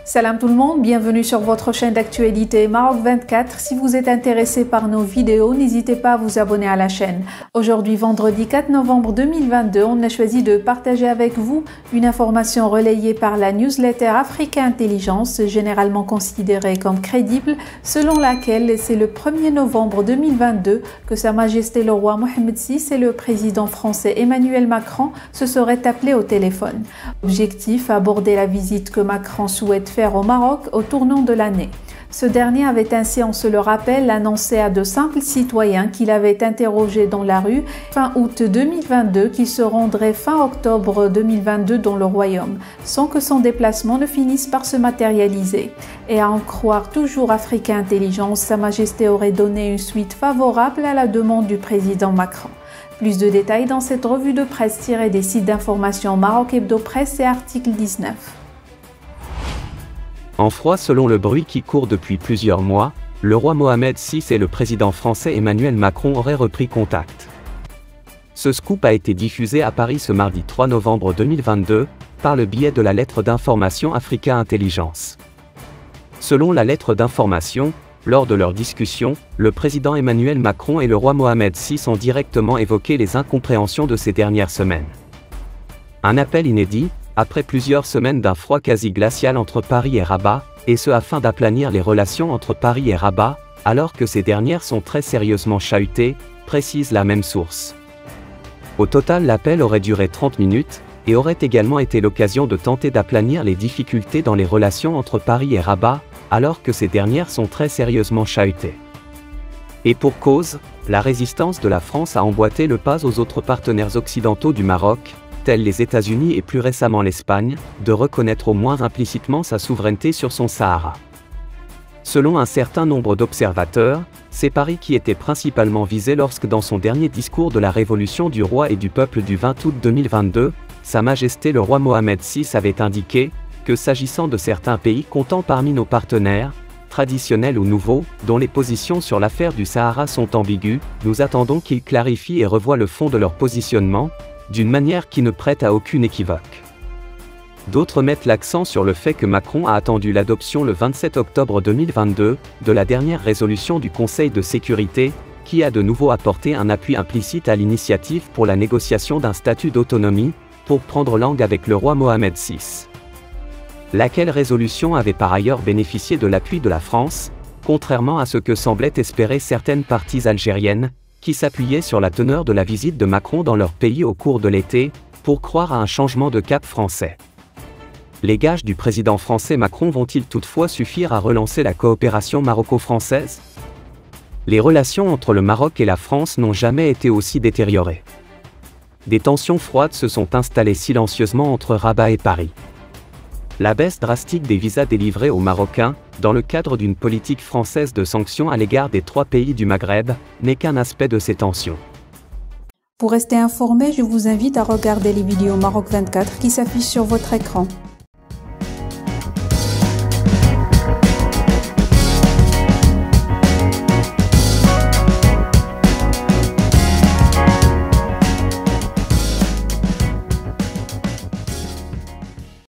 Salam tout le monde, bienvenue sur votre chaîne d'actualité Maroc 24. Si vous êtes intéressé par nos vidéos, n'hésitez pas à vous abonner à la chaîne. Aujourd'hui, vendredi 4 novembre 2022, on a choisi de partager avec vous une information relayée par la newsletter Africa Intelligence, généralement considérée comme crédible, selon laquelle c'est le 1er novembre 2022 que Sa Majesté le roi Mohamed VI et le président français Emmanuel Macron se seraient appelés au téléphone. Objectif, aborder la visite que Macron souhaite faire au Maroc au tournant de l'année. Ce dernier avait ainsi, on se le rappelle, annoncé à de simples citoyens qu'il avait interrogé dans la rue fin août 2022 qu'il se rendrait fin octobre 2022 dans le royaume, sans que son déplacement ne finisse par se matérialiser. Et à en croire toujours Africa Intelligence, Sa Majesté aurait donné une suite favorable à la demande du président Macron. Plus de détails dans cette revue de presse tirée des sites d'information Maroc Hebdo Presse et article 19. En froid, selon le bruit qui court depuis plusieurs mois, le roi Mohamed VI et le président français Emmanuel Macron auraient repris contact. Ce scoop a été diffusé à Paris ce mardi 3 novembre 2022, par le biais de la lettre d'information Africa Intelligence. Selon la lettre d'information, lors de leur discussion, le président Emmanuel Macron et le roi Mohamed VI ont directement évoqué les incompréhensions de ces dernières semaines. Un appel inédit, après plusieurs semaines d'un froid quasi glacial entre Paris et Rabat, et ce afin d'aplanir les relations entre Paris et Rabat, alors que ces dernières sont très sérieusement chahutées, précise la même source. Au total, l'appel aurait duré 30 minutes, et aurait également été l'occasion de tenter d'aplanir les difficultés dans les relations entre Paris et Rabat, alors que ces dernières sont très sérieusement chahutées. Et pour cause, la résistance de la France a emboîté le pas aux autres partenaires occidentaux du Maroc, tels les États-Unis et plus récemment l'Espagne, de reconnaître au moins implicitement sa souveraineté sur son Sahara. Selon un certain nombre d'observateurs, c'est Paris qui était principalement visé lorsque dans son dernier discours de la Révolution du roi et du peuple du 20 août 2022, Sa Majesté le roi Mohamed VI avait indiqué que s'agissant de certains pays comptant parmi nos partenaires, traditionnels ou nouveaux, dont les positions sur l'affaire du Sahara sont ambiguës, nous attendons qu'ils clarifient et revoient le fond de leur positionnement, d'une manière qui ne prête à aucune équivoque. D'autres mettent l'accent sur le fait que Macron a attendu l'adoption le 27 octobre 2022 de la dernière résolution du Conseil de sécurité, qui a de nouveau apporté un appui implicite à l'initiative pour la négociation d'un statut d'autonomie, pour prendre langue avec le roi Mohamed VI. Laquelle résolution avait par ailleurs bénéficié de l'appui de la France, contrairement à ce que semblaient espérer certaines parties algériennes, qui s'appuyaient sur la teneur de la visite de Macron dans leur pays au cours de l'été, pour croire à un changement de cap français. Les gages du président français Macron vont-ils toutefois suffire à relancer la coopération maroco-française? Les relations entre le Maroc et la France n'ont jamais été aussi détériorées. Des tensions froides se sont installées silencieusement entre Rabat et Paris. La baisse drastique des visas délivrés aux Marocains, dans le cadre d'une politique française de sanctions à l'égard des 3 pays du Maghreb, n'est qu'un aspect de ces tensions. Pour rester informé, je vous invite à regarder les vidéos Maroc 24 qui s'affichent sur votre écran.